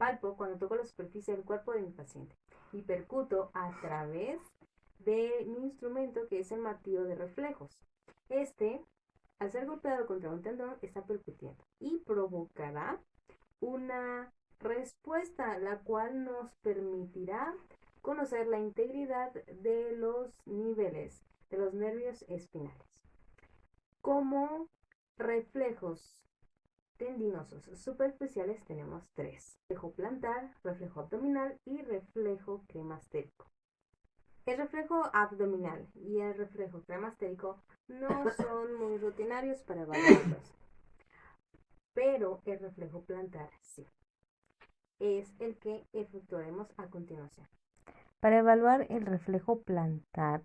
Palpo cuando toco la superficie del cuerpo de mi paciente y percuto a través de mi instrumento, que es el martillo de reflejos. Este, al ser golpeado contra un tendón, está percutiendo y provocará una respuesta, la cual nos permitirá conocer la integridad de los niveles de los nervios espinales. Como reflejos tendinosos superficiales tenemos tres: reflejo plantar, reflejo abdominal y reflejo cremastérico. El reflejo abdominal y el reflejo cremastérico no son muy rutinarios para evaluarlos, pero el reflejo plantar sí. Es el que efectuaremos a continuación. Para evaluar el reflejo plantar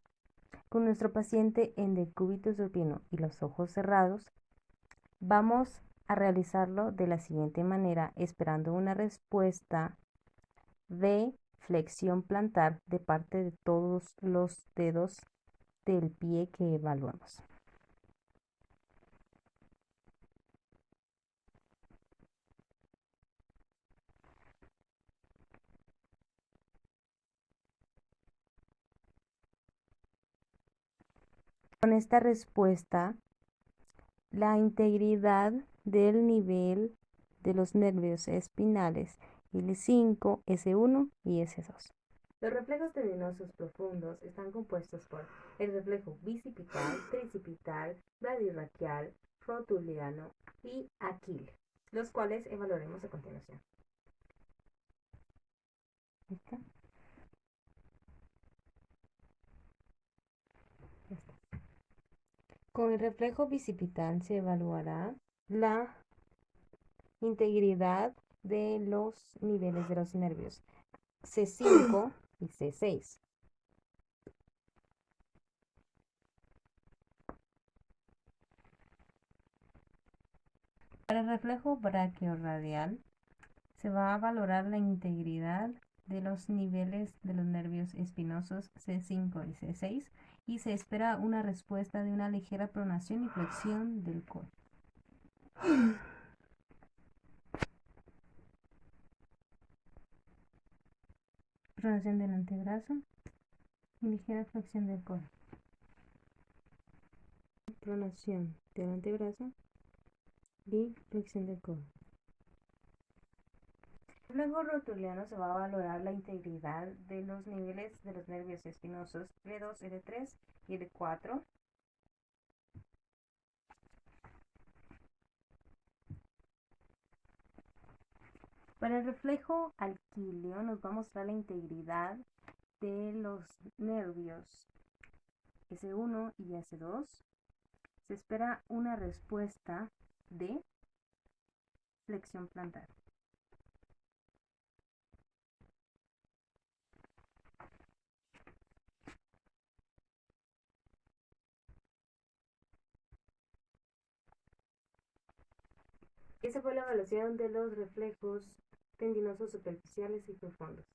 con nuestro paciente en decúbito supino y los ojos cerrados, vamos a realizarlo de la siguiente manera, esperando una respuesta de flexión plantar de parte de todos los dedos del pie que evaluamos. Con esta respuesta, la integridad del nivel de los nervios espinales L5, S1 y S2. Los reflejos tendinosos profundos están compuestos por el reflejo bicipital, tricipital, bradirraquial, rotuliano y aquil, los cuales evaluaremos a continuación. ¿Listo? Ya está. Con el reflejo bicipital se evaluará la integridad de los niveles de los nervios C5 y C6. Para el reflejo braquiorradial se va a valorar la integridad de los niveles de los nervios espinosos C5 y C6 y se espera una respuesta de una ligera pronación y flexión del codo. Pronación del antebrazo y ligera flexión del codo. Pronación del antebrazo y flexión del codo. En el reflejo rotuliano se va a valorar la integridad de los niveles de los nervios espinosos L2, L3 y L4. Para el reflejo alquileo nos va a mostrar la integridad de los nervios S1 y S2. Se espera una respuesta de flexión plantar. Esa fue la evaluación de los reflejos tendinosos superficiales y profundos.